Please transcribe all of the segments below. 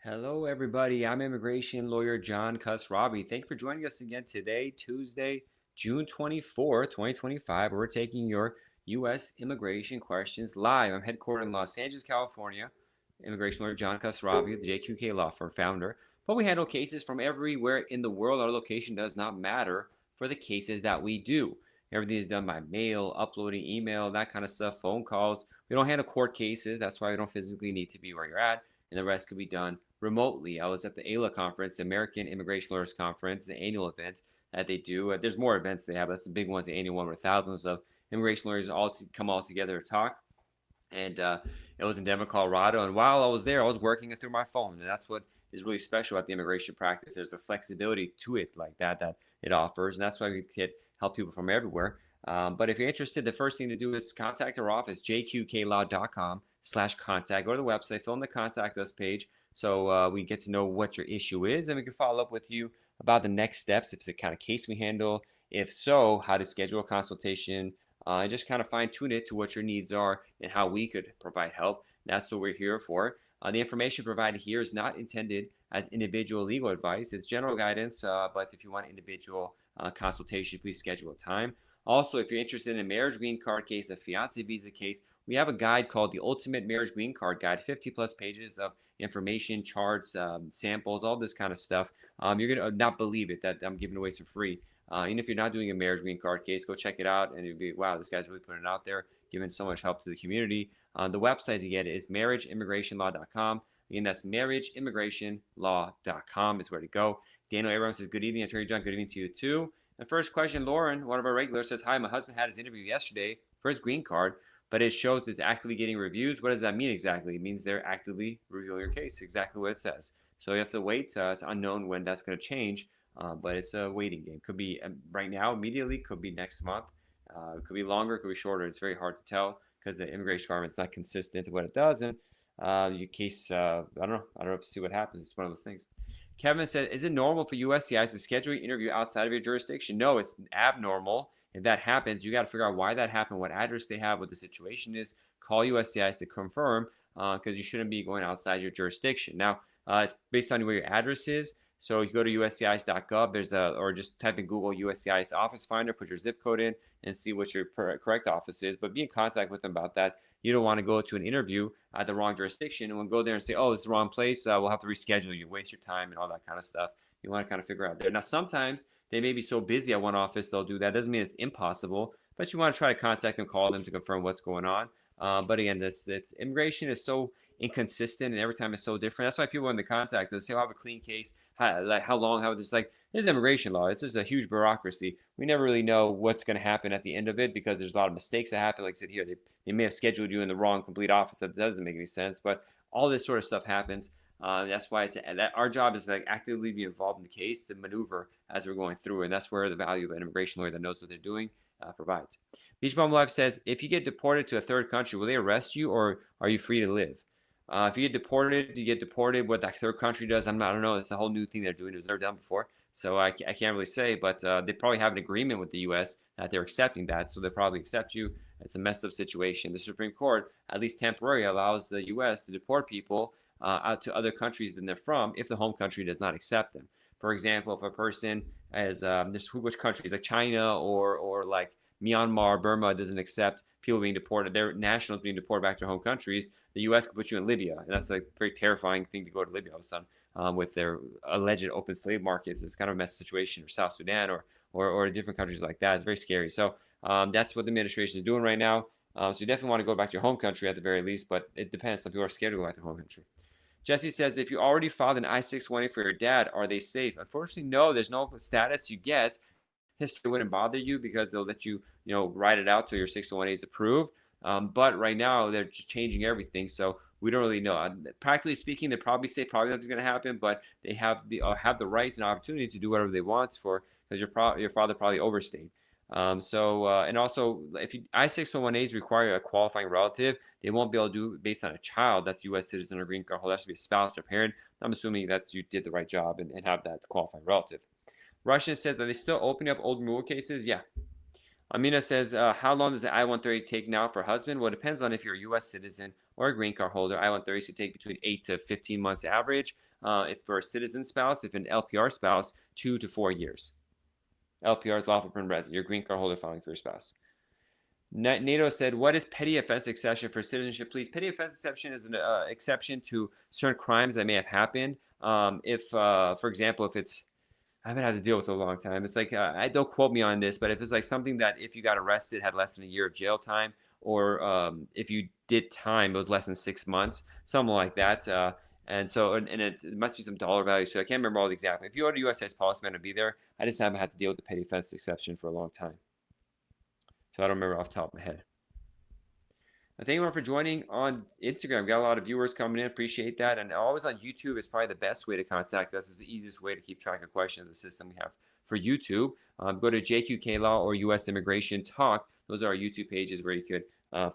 Hello, everybody. I'm immigration lawyer John Khosravi. Thank you for joining us again today, Tuesday, June 24th, 2025. We're taking your U.S. immigration questions live. I'm headquartered in Los Angeles, California. Immigration lawyer John Khosravi, the JQK Law Firm founder. But we handle cases from everywhere in the world. Our location does not matter for the cases that we do. Everything is done by mail, uploading email, that kind of stuff, phone calls. We don't handle court cases. That's why we don't physically need to be where you're at. And the rest could be done remotely. I was at the AILA conference, the American Immigration Lawyers Conference, the annual event that they do. There's more events they have. That's the big ones, the annual one where thousands of immigration lawyers come all together to talk. And it was in Denver, Colorado. And while I was there, I was working it through my phone. And that's what is really special about the immigration practice. There's a flexibility to it like that it offers. And that's why we can help people from everywhere. But if you're interested, the first thing to do is contact our office, jqqlaw.com/contact. Go to the website, fill in the contact us page so we get to know what your issue is, and we can follow up with you about the next steps, if it's the kind of case we handle, if so, how to schedule a consultation, and just kind of fine tune it to what your needs are and how we could provide help. That's what we're here for. The information provided here is not intended as individual legal advice. It's general guidance, but if you want individual consultation, please schedule a time. Also, if you're interested in a marriage green card case, a fiance visa case, we have a guide called the Ultimate Marriage Green Card Guide, 50 plus pages of information, charts, samples, all this kind of stuff. You're going to not believe it that I'm giving away for free. Even if you're not doing a marriage green card case, go check it out and you'll be, wow, this guy's really putting it out there, giving so much help to the community. The website to get it is marriageimmigrationlaw.com. Again, that's marriageimmigrationlaw.com is where to go. Daniel Abrams says, good evening, Attorney John. Good evening to you too. The first question, Lauren, one of our regulars, says, hi, my husband had his interview yesterday for his green card, but it shows it's actively getting reviews. What does that mean exactly? It means they're actively reviewing your case, exactly what it says. So you have to wait. It's unknown when that's going to change, but it's a waiting game. Could be right now, immediately, could be next month. It could be longer, could be shorter. It's very hard to tell because the immigration department's not consistent to what it does. And your case, I don't know. I don't know. See what happens. It's one of those things. Kevin said, is it normal for USCIS to schedule your interview outside of your jurisdiction? No, it's abnormal. If that happens, you got to figure out why that happened, what address they have, what the situation is. Call USCIS to confirm because you shouldn't be going outside your jurisdiction. Now, it's based on where your address is. So you go to uscis.gov, or just type in Google USCIS office finder, put your zip code in, and see what your correct office is. But be in contact with them about that. You don't want to go to an interview at the wrong jurisdiction and we'll go there and say, oh, it's the wrong place. We'll have to reschedule you, waste your time and all that kind of stuff. You want to kind of figure out there. Now, sometimes they may be so busy at one office, they'll do that. Doesn't mean it's impossible, but you want to try to contact them, call them to confirm what's going on. But again, immigration is so inconsistent and every time it's so different. That's why people in the contact us say, oh, I have a clean case. How long? How it's like, this is immigration law. It's just a huge bureaucracy. We never really know what's going to happen at the end of it because there's a lot of mistakes that happen. Like I said here, they may have scheduled you in the wrong complete office. That doesn't make any sense. But all this sort of stuff happens. That's why our job is to actively be involved in the case to maneuver as we're going through. And that's where the value of an immigration lawyer that knows what they're doing provides. Beach Bum Life says, if you get deported to a third country, will they arrest you or are you free to live? If you get deported, what that third country does, I don't know. It's a whole new thing they're doing. It was never done before. So I can't really say, but they probably have an agreement with the U.S. that they're accepting that. So they'll probably accept you. It's a messed up situation. The Supreme Court, at least temporarily, allows the U.S. to deport people out to other countries than they're from if the home country does not accept them. For example, if a person is, which countries, like China or like Myanmar, Burma doesn't accept people being deported, their nationals being deported back to their home countries, the U.S. could put you in Libya. And that's a very terrifying thing to go to Libya all of a sudden with their alleged open slave markets. It's kind of a mess situation, or South Sudan or different countries like that. It's very scary. So that's what the administration is doing right now. So you definitely want to go back to your home country at the very least, but it depends. Some people are scared to go back to their home country. Jesse says, if you already filed an I-620 for your dad, are they safe? Unfortunately, no. There's no status you get. History wouldn't bother you because they'll let you, write it out till your 601A is approved. But right now, they're just changing everything. So we don't really know. Practically speaking, they probably say nothing's going to happen, but they have the right and opportunity to do whatever they want because your father probably overstayed. And also, if I-601As require a qualifying relative, they won't be able to do it based on a child that's U.S. citizen or green card holder. It has to be a spouse or parent. I'm assuming that you did the right job and have that qualifying relative. Russian says, are they still opening up old removal cases? Yeah. Amina says, how long does the I-130 take now for husband? Well, it depends on if you're a U.S. citizen or a green card holder. I-130 should take between 8 to 15 months average. If for a citizen spouse, if an LPR spouse, 2 to 4 years. LPR is lawful permanent resident. Your green card holder filing for your spouse. NATO said, what is petty offense exception for citizenship, please? Petty offense exception is an exception to certain crimes that may have happened. If, for example, if it's, I haven't had to deal with it in a long time. It's like, I don't quote me on this, but if it's like something that if you got arrested, had less than a year of jail time, or if you did time, it was less than 6 months, something like that. And so, and it must be some dollar value. So I can't remember all the exact. If you order USCIS policy, I'm going to be there. I just haven't had to deal with the petty offense exception for a long time. So I don't remember off the top of my head. Thank you everyone for joining on Instagram. Got a lot of viewers coming in. Appreciate that. And always on YouTube is probably the best way to contact us. It's the easiest way to keep track of questions. The system we have for YouTube. Go to JQK Law or U.S. Immigration Talk. Those are our YouTube pages where you could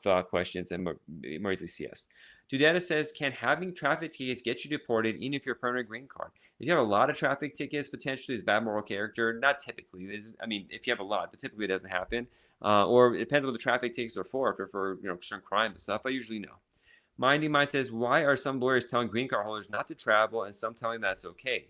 fill out questions and more easily see us. Dudetta says, can having traffic tickets get you deported even if you're a permanent green card? If you have a lot of traffic tickets, potentially it's bad moral character. Not typically. I mean, if you have a lot, but typically it doesn't happen. Or it depends on what the traffic tickets are for. If they're for certain crimes and stuff, I usually know. Mindy Mine says, why are some lawyers telling green card holders not to travel and some telling that's okay?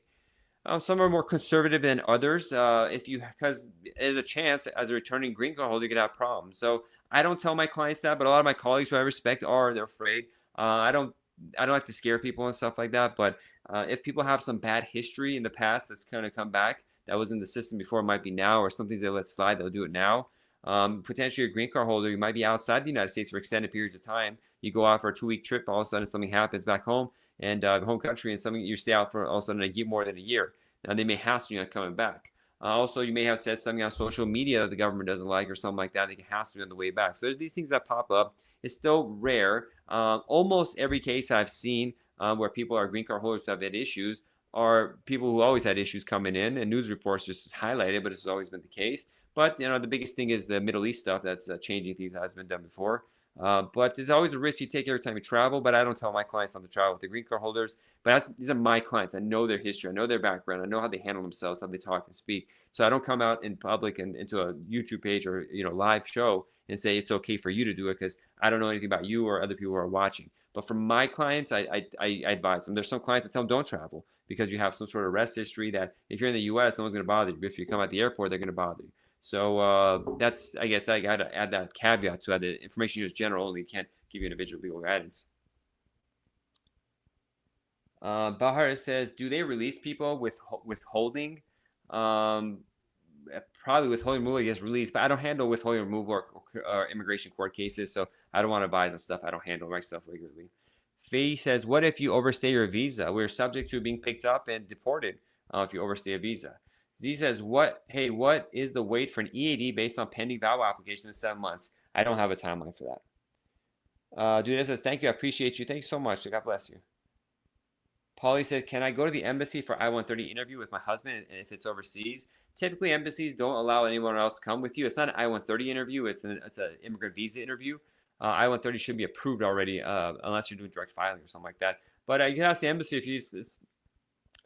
Some are more conservative than others. Because there's a chance as a returning green card holder you could have problems. So I don't tell my clients that, but a lot of my colleagues who I respect they're afraid. I don't like to scare people and stuff like that. But if people have some bad history in the past that's kind of come back, that was in the system before, it might be now, or some things they let slide, they'll do it now. Potentially a green card holder, you might be outside the United States for extended periods of time. You go out for a 2-week trip, all of a sudden something happens back home and home country, and something you stay out for all of a sudden more than a year. Now they may hassle you on coming back. Also, you may have said something on social media that the government doesn't like or something like that. They can hassle you on the way back. So there's these things that pop up. It's still rare. Almost every case I've seen where people are green card holders who have had issues are people who always had issues coming in, and news reports just highlight it, but it's always been the case. But the biggest thing is the Middle East stuff that's changing things that hasn't been done before. But there's always a risk you take every time you travel. But I don't tell my clients not to travel with the green card holders. But these are my clients. I know their history. I know their background. I know how they handle themselves, how they talk and speak. So I don't come out in public and into a YouTube page or live show and say it's okay for you to do it because I don't know anything about you or other people who are watching. But for my clients, I advise them. There's some clients that tell them don't travel because you have some sort of arrest history that if you're in the U.S., no one's going to bother you. But if you come at the airport, they're going to bother you. So that's, I guess I got to add that caveat to that. The information is general only. Can't give you individual legal guidance. Bahar says, do they release people with withholding? Probably withholding removal gets released, but I don't handle withholding removal or immigration court cases, so I don't want to advise on stuff I don't handle myself regularly. Faye says, what if you overstay your visa? We're subject to being picked up and deported if you overstay a visa. Z says, what is the wait for an EAD based on pending VAWA application in 7 months? I don't have a timeline for that. Dude says, thank you. I appreciate you. Thanks so much. God bless you. Polly says, can I go to the embassy for I-130 interview with my husband if it's overseas? Typically, embassies don't allow anyone else to come with you. It's not an I-130 interview. It's an immigrant visa interview. I-130 should be approved already unless you're doing direct filing or something like that. But you can ask the embassy if you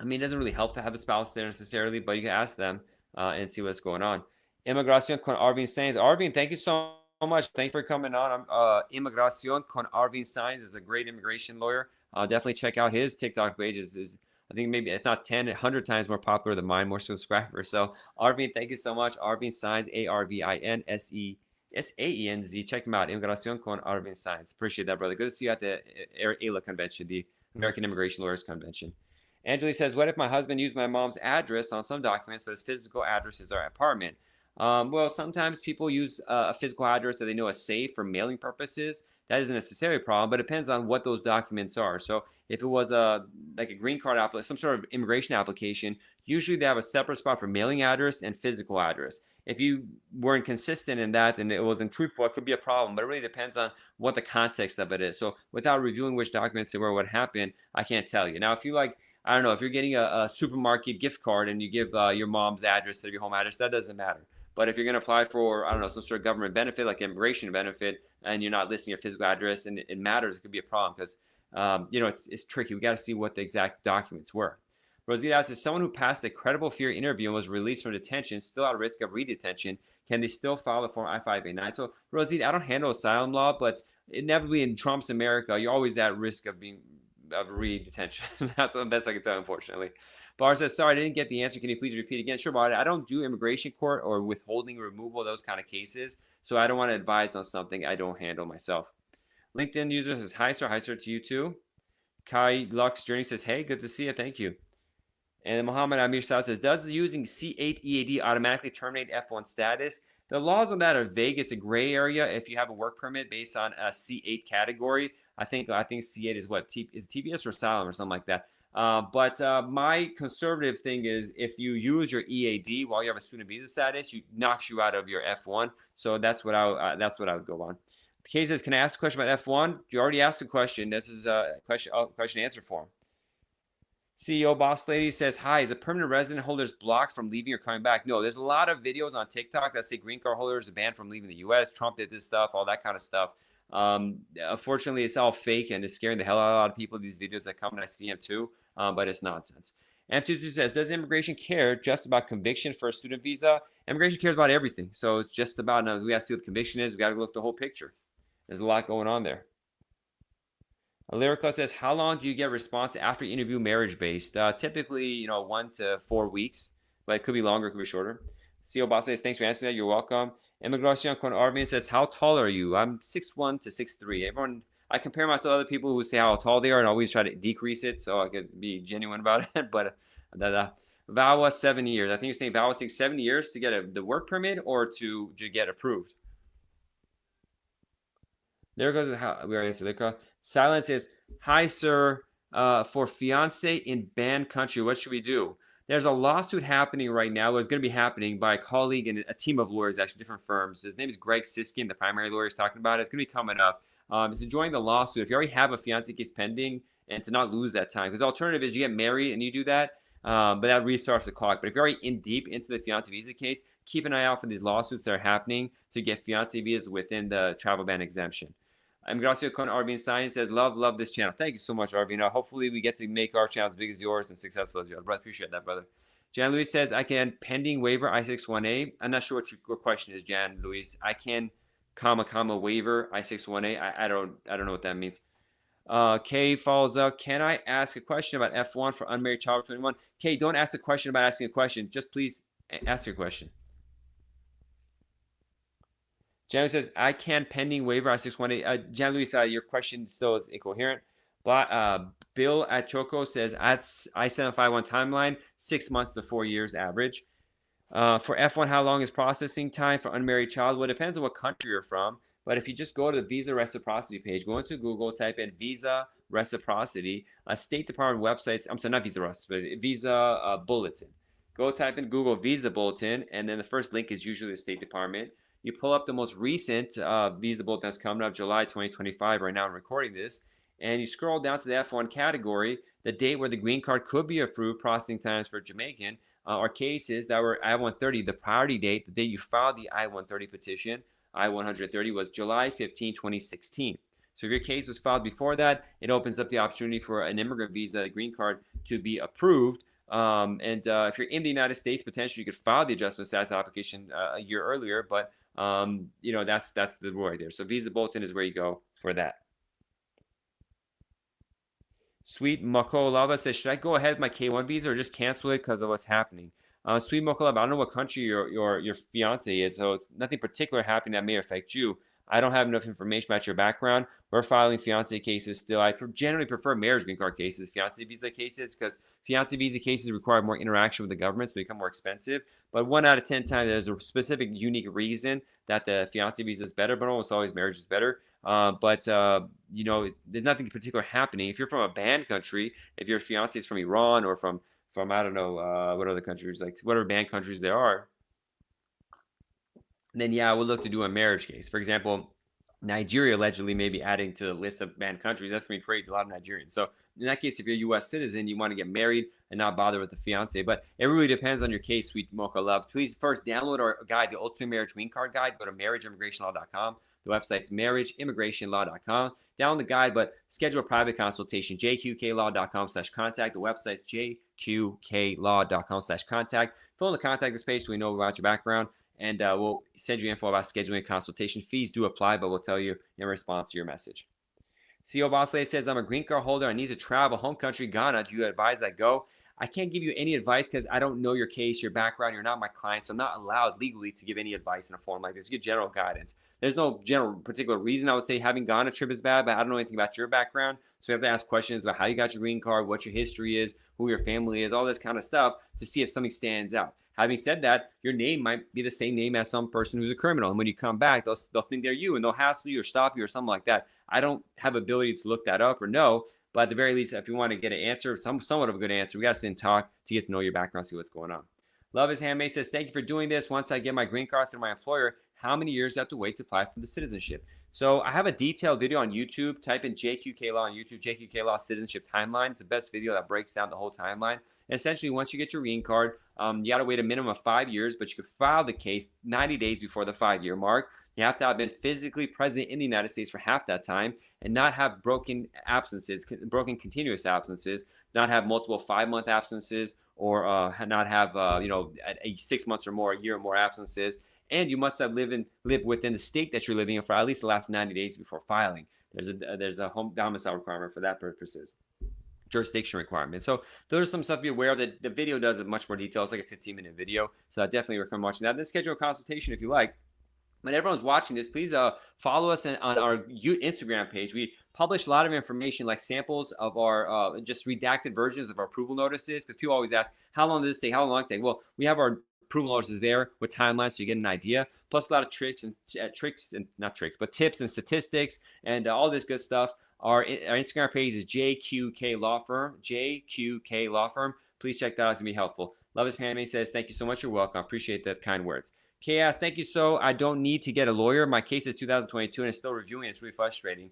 it doesn't really help to have a spouse there necessarily, but you can ask them and see what's going on. Immigración con Arvin Sainz. Arvin, thank you so much. Thank you for coming on. Immigración con Arvin Sainz is a great immigration lawyer. Definitely check out his TikTok page. Is I think maybe it's not 10, 100 times more popular than mine, more subscribers. So Arvin, thank you so much. Arvin Sainz, ARVINSAENZ. Check him out. Immigración con Arvin Sainz. Appreciate that, brother. Good to see you at the AILA convention, the American Immigration Lawyers Convention. Angela says, what if my husband used my mom's address on some documents, but his physical address is our apartment? Well, sometimes people use a physical address that they know is safe for mailing purposes. That isn't necessarily a problem, but it depends on what those documents are. So if it was like a green card application, some sort of immigration application, usually they have a separate spot for mailing address and physical address. If you were inconsistent in that and it wasn't truthful, it could be a problem, but it really depends on what the context of it is. So without reviewing which documents were what happened, I can't tell you. Now, if you I don't know, if you're getting a supermarket gift card and you give your mom's address to your home address, that doesn't matter. But if you're going to apply for, I don't know, some sort of government benefit like immigration benefit and you're not listing your physical address and it matters, it could be a problem because, it's tricky. We got to see what the exact documents were. Rosita asks, is someone who passed a credible fear interview and was released from detention still at risk of re-detention? Can they still file a Form I-589? So, Rosita, I don't handle asylum law, but inevitably in Trump's America, you're always at risk of being re-detention. That's the best I can tell, unfortunately. Bar says, sorry, I didn't get the answer. Can you please repeat again? Sure, Bar. I don't do immigration court or withholding removal, those kind of cases. So I don't want to advise on something I don't handle myself. LinkedIn user says, hi, sir. Hi, sir, to you too. Kai Lux Journey says, hey, good to see you. Thank you. And Muhammad Amir Saud says, does using C8 EAD automatically terminate F1 status? The laws on that are vague. It's a gray area if you have a work permit based on a C8 category. I think C8 is what? Is TPS or asylum or something like that. But my conservative thing is if you use your EAD while you have a student visa status, it knocks you out of your F1. So that's what I would go on. The case says, can I ask a question about F1? You already asked a question. This is a question answer form. CEO Boss Lady says, hi, is a permanent resident holders blocked from leaving or coming back? No, there's a lot of videos on TikTok that say green card holders are banned from leaving the U.S. Trump did this stuff, all that kind of stuff. Unfortunately, it's all fake and it's scaring the hell out of a lot of people, these videos that come, and I see them too, but it's nonsense. M22 says, does immigration care just about conviction for a student visa? Immigration cares about everything. So it's just about, we got to see what the conviction is. We got to look at the whole picture. There's a lot going on there. Lyrica says, how long do you get response after interview marriage-based? Typically, 1 to 4 weeks, but it could be longer, it could be shorter. CEO Boss says, thanks for answering that. You're welcome. Emigracion con Arvin says, how tall are you? I'm 6'1 to 6'3. I compare myself to other people who say how tall they are and always try to decrease it so I could be genuine about it. But VAWA 7 years. I think you're saying VAWA takes 7 years to get the work permit or to get approved. There goes how we already answered Lyrica. Silence is, hi, sir, for fiance in banned country, what should we do? There's a lawsuit happening right now. It's going to be happening by a colleague and a team of lawyers, actually, different firms. His name is Greg Siskin, the primary lawyer is talking about it. It's going to be coming up. It's enjoying the lawsuit. If you already have a fiance case pending, and to not lose that time. Because the alternative is you get married and you do that, but that restarts the clock. But if you're already in deep into the fiance visa case, keep an eye out for these lawsuits that are happening to get fiance visas within the travel ban exemption. Gracias con Arvin Science says, love this channel. Thank you so much, Arvin. Hopefully we get to make our channel as big as yours and successful as yours. I appreciate that, brother. Jan Luis says, I can pending waiver I-61A. I'm not sure what your question is, Jan Luis. I can comma waiver I-61A. I don't know what that means. Kay follows up. Can I ask a question about F1 for unmarried child 21? Kay, don't ask a question about asking a question. Just please ask your question. Jan says, I can pending waiver I-618. Jan Luis, your question still is incoherent. Bill at Choco says, at I-751 timeline, 6 months to 4 years average. For F1, how long is processing time for unmarried child? Well, it depends on what country you're from. But if you just go to the visa reciprocity page, go into Google, type in visa reciprocity, State Department websites. I'm sorry, not visa reciprocity, visa bulletin. Go type in Google visa bulletin, and then the first link is usually the State Department. You pull up the most recent visa bulletin that's coming up, July 2025. Right now I'm recording this. And you scroll down to the F1 category, the date where the green card could be approved, processing times for Jamaican, are cases that were I-130. The priority date, the day you filed the I-130 petition, I-130, was July 15, 2016. So if your case was filed before that, it opens up the opportunity for an immigrant visa, a green card, to be approved. If you're in the United States, potentially you could file the adjustment status application a year earlier, but that's the rule right there. So visa bulletin is where you go for that. Sweet Mokolava says, should I go ahead with my K1 visa or just cancel it because of what's happening? Sweet Mokolava, I don't know what country your fiance is, so it's nothing particular happening that may affect you. I don't have enough information about your background. We're filing fiance cases still. I generally prefer marriage green card cases, fiance visa cases, because fiance visa cases require more interaction with the government, so they become more expensive. But 1 out of 10 times, there's a specific, unique reason that the fiance visa is better, but almost always marriage is better. There's nothing particular happening. If you're from a banned country, if your fiance is from Iran or from I don't know what other countries, like whatever banned countries there are, then yeah, I would look to do a marriage case. For example, Nigeria allegedly may be adding to the list of banned countries. That's going to be crazy, a lot of Nigerians. So in that case, if you're a U.S. citizen, you want to get married and not bother with the fiance. But it really depends on your case, sweet Mocha Love. Please first download our guide, the Ultimate Marriage Green Card Guide. Go to marriageimmigrationlaw.com. The website's marriageimmigrationlaw.com. Download the guide, but schedule a private consultation, jqqlaw.com/contact. The website's jqqlaw.com/contact. Fill in the contact us page so we know about your background. And we'll send you info about scheduling a consultation. Fees do apply, but we'll tell you in response to your message. CO Bosley says, I'm a green card holder. I need to travel home country, Ghana. Do you advise I go? I can't give you any advice because I don't know your case, your background. You're not my client, so I'm not allowed legally to give any advice in a form like this. You get general guidance. There's no general particular reason I would say having gone a trip is bad, but I don't know anything about your background. So we have to ask questions about how you got your green card, what your history is, who your family is, all this kind of stuff to see if something stands out. Having said that, your name might be the same name as some person who's a criminal. And when you come back, they'll think they're you and they'll hassle you or stop you or something like that. I don't have ability to look that up or know. But at the very least, if you want to get an answer, somewhat of a good answer, we got to sit and talk to get to know your background, see what's going on. Love is Handmade says, thank you for doing this. Once I get my green card through my employer, how many years do I have to wait to apply for the citizenship? So I have a detailed video on YouTube. Type in JQK Law on YouTube, JQK Law Citizenship Timeline. It's the best video that breaks down the whole timeline. And essentially, once you get your green card, you got to wait a minimum of 5 years, but you could file the case 90 days before the 5-year mark. You have to have been physically present in the United States for half that time and not have broken continuous absences, not have multiple 5-month absences or not have, a 6 months or more, a year or more absences. And you must have lived within the state that you're living in for at least the last 90 days before filing. There's a home domicile requirement for that purposes. Jurisdiction requirement. So those are some stuff to be aware of. That the video does in much more detail. It's like a 15-minute video. So I definitely recommend watching that. Then schedule a consultation if you like. When everyone's watching this, please follow us on our Instagram page. We publish a lot of information like samples of our just redacted versions of our approval notices because people always ask, how long does this take? How long does it take? Well, we have our approval notices there with timelines so you get an idea. Plus a lot of tips and statistics and all this good stuff. Our Instagram page is JQK Law Firm, JQK Law Firm. Please check that out. It's going to be helpful. Love is Handmade says, thank you so much. You're welcome. I appreciate the kind words. Chaos, thank you. So I don't need to get a lawyer. My case is 2022 and it's still reviewing. It's really frustrating.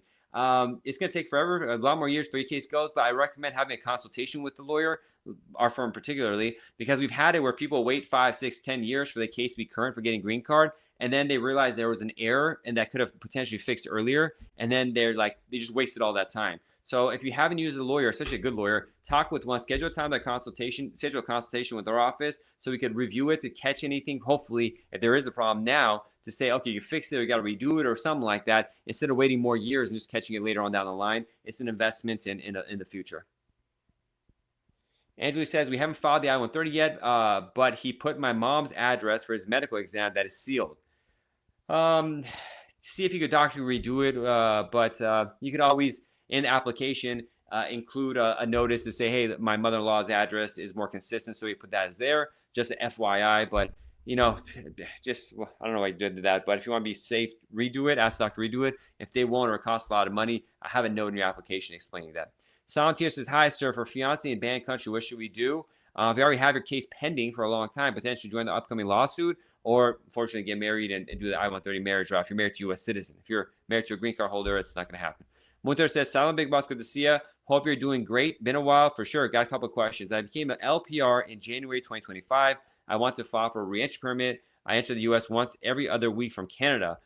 It's going to take forever, a lot more years for your case goes, but I recommend having a consultation with the lawyer, our firm particularly, because we've had it where people wait 5, 6, 10 years for the case to be current for getting green card. And then they realize there was an error and that could have potentially fixed earlier. And then they just wasted all that time. So if you haven't used a lawyer, especially a good lawyer, talk with one, schedule a time that schedule a consultation with our office so we could review it to catch anything. Hopefully, if there is a problem now, to say, okay, you fixed it, or you got to redo it or something like that, instead of waiting more years and just catching it later on down the line. It's an investment in the future. Angela says, we haven't filed the I-130 yet, but he put my mom's address for his medical exam that is sealed. See if you could doctor redo it, but you could always, in the application, include a notice to say, hey, my mother-in-law's address is more consistent, so we put that as there, just an FYI. But I don't know why you did that, but if you want to be safe, redo it, ask the doctor to redo it. If they won't or it costs a lot of money, I have a note in your application explaining that. Salantier says, hi, sir, for fiancé in banned country, what should we do? If you already have your case pending for a long time, potentially join the upcoming lawsuit, or fortunately get married and do the I-130 marriage, or if you're married to a U.S. citizen. If you're married to a green card holder, it's not going to happen. Munter says, Salam, Big Boss, good to see you. Hope you're doing great. Been a while for sure. Got a couple of questions. I became an LPR in January 2025. I want to file for a re-entry permit. I enter the U.S. once every other week from Canada.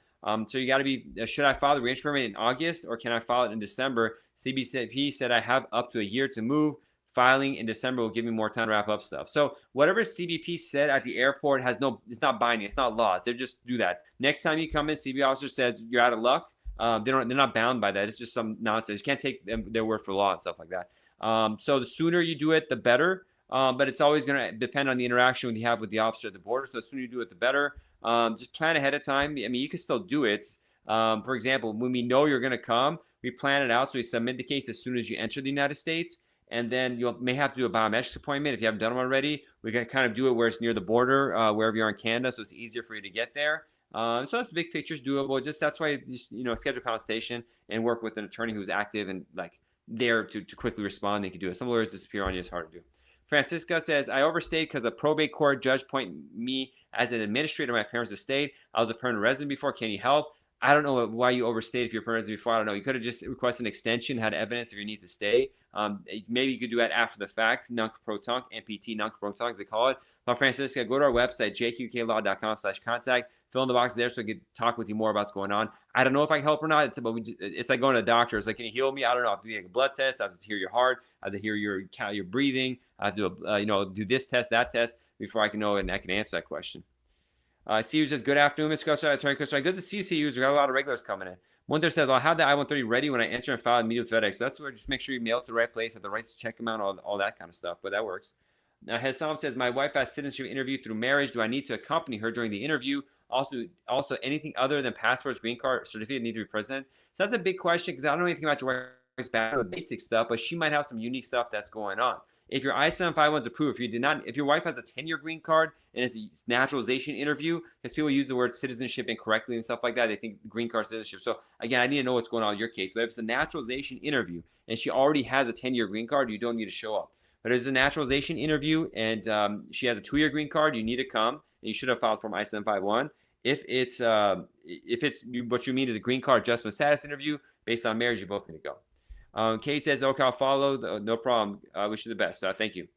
So you got to be, should I file the re-entry permit in August or can I file it in December? CBP said I have up to a year to move. Filing in December will give me more time to wrap up stuff. So whatever CBP said at the airport it's not binding. It's not laws. They just do that. Next time you come in, CBP officer says you're out of luck. They're not bound by that. It's just some nonsense. You can't take their word for law and stuff like that. So the sooner you do it, the better. But it's always going to depend on the interaction you have with the officer at the border. So the sooner you do it, the better. Just plan ahead of time. I mean, you can still do it. For example, when we know you're going to come, we plan it out. So we submit the case as soon as you enter the United States. And then you may have to do a biometrics appointment if you haven't done them already. We're going to kind of do it where it's near the border, wherever you are in Canada, so it's easier for you to get there. So that's big picture is doable. That's why schedule a consultation and work with an attorney who's active and there to quickly respond. They can do it. Some lawyers disappear on you. It's hard to do. Francisca says, I overstayed because a probate court judge appointed me as an administrator of my parents' estate. I was a permanent resident before. Can you help? I don't know why you overstayed if you're a permanent resident before. I don't know. You could have just requested an extension, had evidence of your need to stay. Maybe you could do that after the fact, nunc-pro-tunc, NPT, nunc-pro-tunc, as they call it. But Francisca, go to our website, jqqlaw.com/contact. Fill in the box there so I can talk with you more about what's going on. I don't know if I can help or not. It's like going to a doctor. It's like, can you heal me? I don't know. I have to do a blood test. I have to hear your heart. I have to hear your breathing. I have to do this test, that test before I can know and I can answer that question. CU says, good afternoon, Mr. Coach. Attorney Coach. Good to see you, CU. We got a lot of regulars coming in. One there says, I'll have the I-130 ready when I enter and file immediate FedEx. So that's where just make sure you mail it to the right place, have the rights to check them out, all that kind of stuff. But that works. Now, Hesam says, my wife has citizenship interview through marriage. Do I need to accompany her during the interview? Also, anything other than passports, green card, certificate need to be present? So that's a big question because I don't know anything about your wife's background, basic stuff, but she might have some unique stuff that's going on. If your I-751 is approved, if your wife has a 10-year green card and it's a naturalization interview, because people use the word citizenship incorrectly and stuff like that, they think green card citizenship. So again, I need to know what's going on in your case. But if it's a naturalization interview and she already has a 10-year green card, you don't need to show up. But if it's a naturalization interview and she has a 2-year green card, you need to come, and you should have filed Form I-751. If it's what you mean is a green card adjustment status interview based on marriage, you both need to go. Kay says, okay, I'll follow. No problem. Wish you the best. Thank you.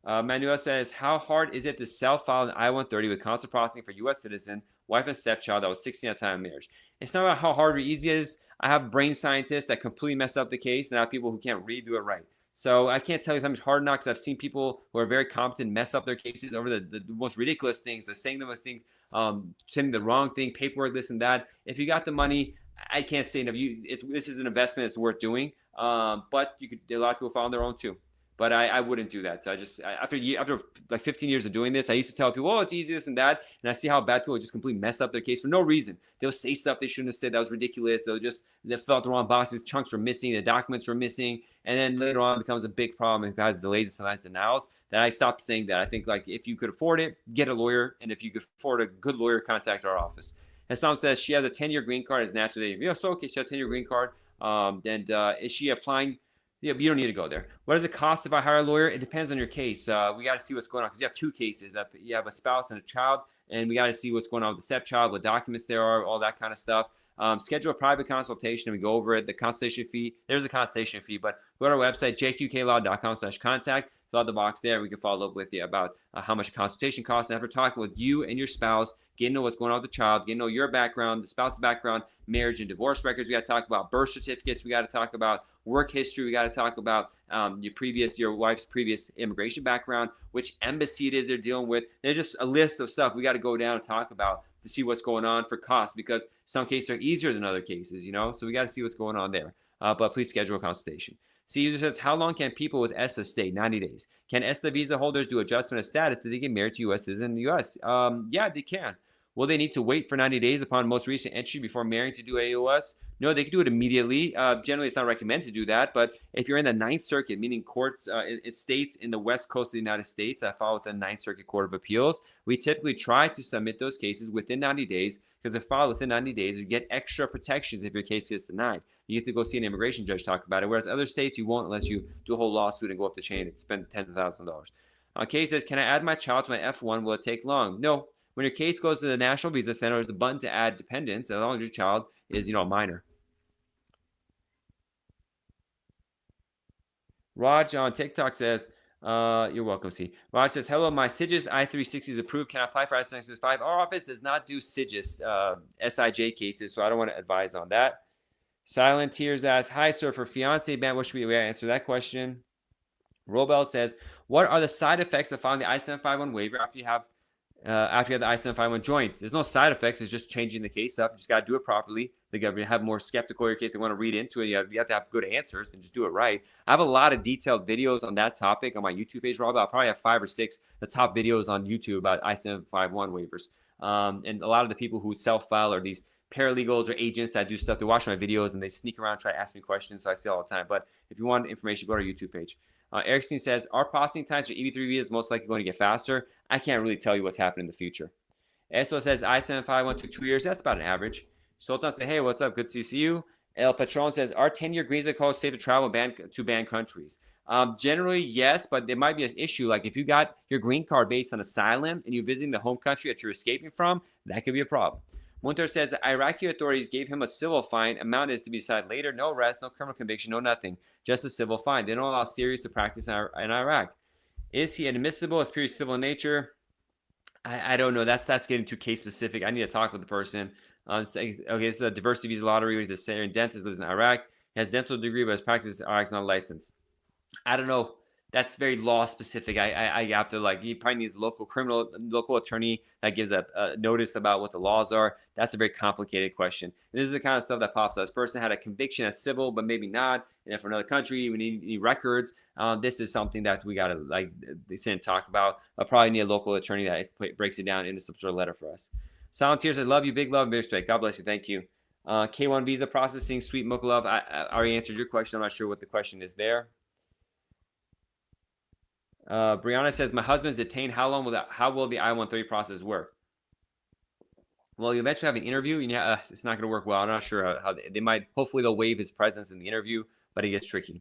Manuel says, how hard is it to self-file an I-130 with consular processing for U.S. citizen, wife and stepchild that was 16 at the time of marriage? It's not about how hard or easy it is. I have brain scientists that completely mess up the case, and I have people who can't really do it right. So I can't tell you how much hard knocks. I've seen people who are very competent mess up their cases over the most ridiculous things. They're saying the most things, sending the wrong thing, paperwork, this and that. If you got the money, I can't say enough. This is an investment. It's worth doing. But a lot of people follow their own too. But I wouldn't do that. So after like 15 years of doing this, I used to tell people, oh, it's easy, this and that. And I see how bad people just completely mess up their case for no reason. They'll say stuff they shouldn't have said that was ridiculous. They filled out the wrong boxes, chunks were missing, the documents were missing. And then later on it becomes a big problem. It has delays and sometimes denials. Then I stopped saying that. I think like if you could afford it, get a lawyer. And if you could afford a good lawyer, contact our office. And someone says she has a 10-year green card as naturally. So okay, she has a 10-year green card. Is she applying? Yeah, but you don't need to go there. What does it cost if I hire a lawyer? It depends on your case. We got to see what's going on because you have two cases. You have a spouse and a child, and we got to see what's going on with the stepchild, what documents there are, all that kind of stuff. Schedule a private consultation and we go over it. The consultation fee, there's a consultation fee, but go to our website, jqklaw.com/contact. Fill out the box there. We can follow up with you about how much a consultation costs. And after talking with you and your spouse, getting to know what's going on with the child, getting to know your background, the spouse's background, marriage and divorce records. We got to talk about birth certificates. We got to talk about work history. We got to talk about your wife's previous immigration background, which embassy it is they're dealing with. There's just a list of stuff we got to go down and talk about to see what's going on for costs because some cases are easier than other cases, So we got to see what's going on there. But please schedule a consultation. C user says, how long can people with ESTA stay? 90 days. Can ESTA visa holders do adjustment of status that they get married to U.S. citizens in the U.S.? Yeah, they can. Will they need to wait for 90 days upon most recent entry before marrying to do AOS? No, they can do it immediately. Generally, it's not recommended to do that. But if you're in the Ninth Circuit, meaning courts, it states in the West Coast of the United States, I follow with the Ninth Circuit Court of Appeals, we typically try to submit those cases within 90 days because if filed within 90 days, you get extra protections if your case gets denied. You get to go see an immigration judge talk about it, whereas other states, you won't unless you do a whole lawsuit and go up the chain and spend tens of thousands of dollars. Kay says, can I add my child to my F1? Will it take long? No. When your case goes to the National Visa Center, there's the button to add dependents as long as your child is, a minor. Raj on TikTok says, you're welcome, C. Raj says, hello, my SIGIS I-360 is approved. Can I apply for I-665? Our office does not do SIGIS, SIJ cases, so I don't want to advise on that. Silent Tears asks, hi, sir, for fiance ban, what should we answer that question? Robel says, what are the side effects of filing the I-751 waiver after you have the I-751 joint? There's no side effects. It's just changing the case up. You just got to do it properly. The government have more skeptical your case. They want to read into it. You have to have good answers and just do it right. I have a lot of detailed videos on that topic on my YouTube page, Rob. I'll probably have 5 or 6 the top videos on YouTube about I-751 waivers. And a lot of the people who self-file are these paralegals or agents that do stuff. They watch my videos and they sneak around, try to ask me questions. So I see all the time. But if you want information, go to our YouTube page. Erickson says, our processing times for EB3 visas most likely going to get faster. I can't really tell you what's happening in the future. Eso says, I-751 took 2 years. That's about an average. Sultan says, hey, what's up? Good to see you. El Patron says, are 10-year green card safe to travel to banned countries? Generally, yes, but there might be an issue. Like if you got your green card based on asylum and you're visiting the home country that you're escaping from, that could be a problem. Munter says that Iraqi authorities gave him a civil fine. Amount is to be decided later. No arrest, no criminal conviction, no nothing. Just a civil fine. They don't allow Syrians to practice in Iraq. Is he admissible as purely civil in nature? I don't know. That's getting too case specific. I need to talk with the person. Okay, this is a diversity visa lottery. He's a Syrian dentist, lives in Iraq. He has a dental degree, but his practice in Iraq is not licensed. I don't know. that's very law specific. I have to, like, he probably needs a local attorney that gives a notice about what the laws are. That's a very complicated question. And this is the kind of stuff that pops up. This person had a conviction that's civil, but maybe not. And if for another country, we need records. This is something that we got to, like, they didn't talk about. I'll probably need a local attorney that breaks it down into some sort of letter for us. Silent Tears, I love you. Big love and big respect. God bless you. Thank you. K1 visa processing, sweet Mocha love. I already answered your question. I'm not sure what the question is there. Brianna says, my husband's detained. How will the I-130 process work? Well, you eventually have an interview. It's not going to work well. I'm not sure how they might. Hopefully, they'll waive his presence in the interview, but it gets tricky.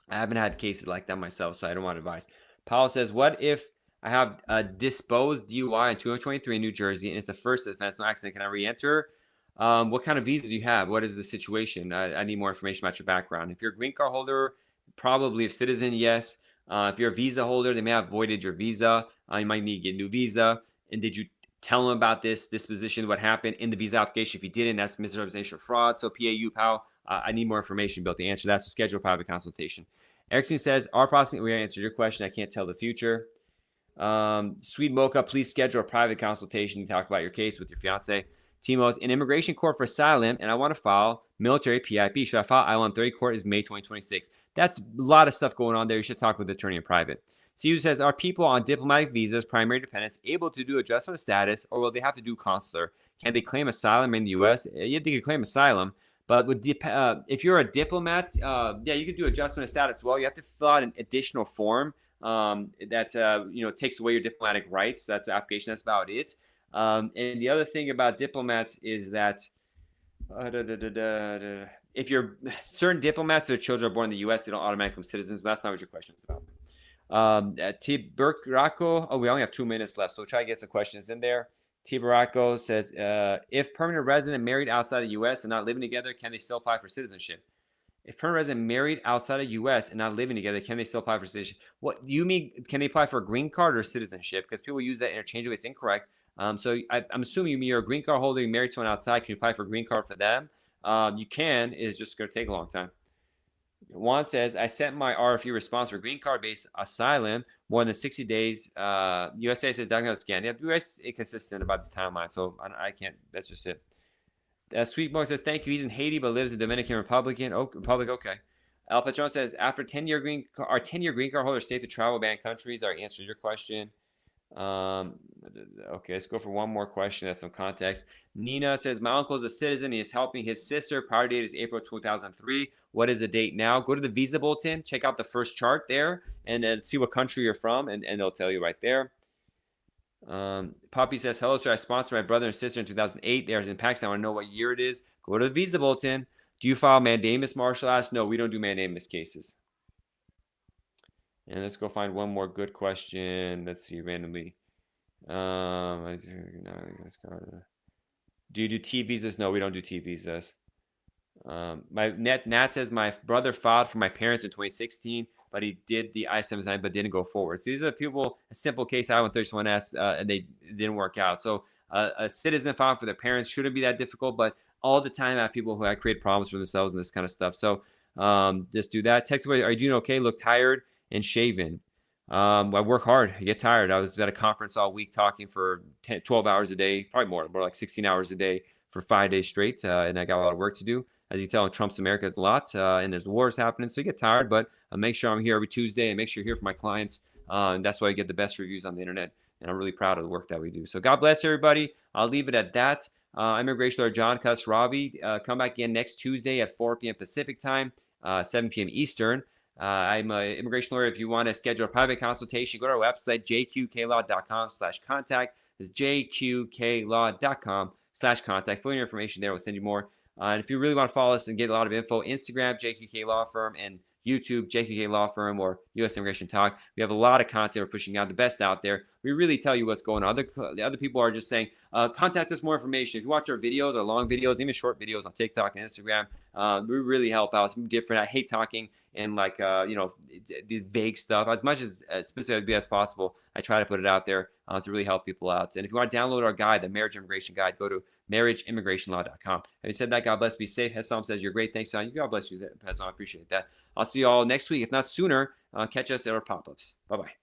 I haven't had cases like that myself, so I don't want advice. Paul says, what if I have a disposed DUI in 223 in New Jersey, and it's the first offense, no accident? Can I re-enter? What kind of visa do you have? What is the situation? I need more information about your background. If you're a green card holder, probably. If citizen, yes. If you're a visa holder, they may have voided your visa. You might need to get a new visa. And did you tell them about this disposition, what happened in the visa application? If you didn't, that's misrepresentation or fraud. So PAU, PAL, I need more information built to answer that. So schedule a private consultation. Erickson says, our processing, we answered your question. I can't tell the future. Sweet Mocha, please schedule a private consultation to talk about your case with your fiance. Timo's in immigration court for asylum, and I want to file military PIP. Should I file I-130 court? Is May 2026. That's a lot of stuff going on there. You should talk with the attorney in private. CU says, are people on diplomatic visas, primary dependents, able to do adjustment of status, or will they have to do consular? Can they claim asylum in the U.S.? Yeah, they can claim asylum, but if you're a diplomat, yeah, you could do adjustment of status as well. You have to fill out an additional form that takes away your diplomatic rights. That's the application. That's about it. And the other thing about diplomats is that if you're certain diplomats, their children are born in the U.S., they don't automatically become citizens. But that's not what your question is about. Tibaraco, we only have 2 minutes left, so we'll try to get some questions in there. Tibaraco says, if permanent resident married outside the U.S. and not living together, can they still apply for citizenship? If permanent resident married outside the U.S. and not living together, can they still apply for citizenship? What you mean? Can they apply for a green card or citizenship? Because people use that interchangeably. It's incorrect. So I'm assuming you're a green card holder, you're married to someone outside. Can you apply for a green card for them? You can. It's just going to take a long time. Juan says, I sent my RFE response for green card based asylum more than 60 days. USA says document scan. Yeah, US is inconsistent about this timeline, so I can't. That's just it. Sweet Boy says, thank you. He's in Haiti but lives in Dominican Republic. Okay. El Patron says, after 10-year green card holders safe to travel banned countries? I answered your question. Okay, let's go for one more question. That's some context. Nina says, my uncle is a citizen. He is helping his sister. Prior date is April 2003. What is the date now? Go to the visa bulletin, check out the first chart there, and see what country you're from, and they'll tell you right there. Poppy says, hello, sir. I sponsored my brother and sister in 2008. They're in Pakistan. I want to know what year it is. Go to the visa bulletin. Do you file mandamus, martial arts? No, we don't do mandamus cases. And let's go find one more good question. Let's see randomly. Do you do T visas? No, we don't do T visas. My Nat says, my brother filed for my parents in 2016, but he did the I-79 but didn't go forward. So these are people, a simple case I-131 asked, and it didn't work out. So a citizen filed for their parents shouldn't be that difficult, but all the time I have people who create problems for themselves and this kind of stuff. So just do that. Text away, are you doing okay? Look tired and shaven. I work hard. I get tired. I was at a conference all week talking for 12 hours a day, probably more like 16 hours a day for 5 days straight, and I got a lot of work to do. As you tell, Trump's America is a lot, and there's wars happening, so you get tired, but I make sure I'm here every Tuesday and make sure you're here for my clients, and that's why I get the best reviews on the internet, and I'm really proud of the work that we do. So God bless everybody. I'll leave it at that. I'm immigration lawyer John Khosravi. Come back again next Tuesday at 4 p.m. Pacific time, 7 p.m. Eastern. I'm an immigration lawyer. If you want to schedule a private consultation, go to our website, jqqlaw.com/contact. It's jqqlaw.com/contact. Fill in your information there. We'll send you more. And if you really want to follow us and get a lot of info, Instagram, JQK Law Firm, and YouTube, JQK Law Firm, or U.S. Immigration Talk. We have a lot of content. We're pushing out the best out there. We really tell you what's going on. The other people are just saying, contact us more information. If you watch our videos, our long videos, even short videos on TikTok and Instagram, we really help out. It's different. I hate talking and these vague stuff. As much as specific as possible, I try to put it out there to really help people out. And if you want to download our guide, the Marriage Immigration Guide, go to marriageimmigrationlaw.com. Having said that, God bless. Be safe. Hassan says you're great. Thanks, John. God bless you, Hassan. I appreciate that. I'll see you all next week, if not sooner, Catch us at our pop-ups. Bye-bye.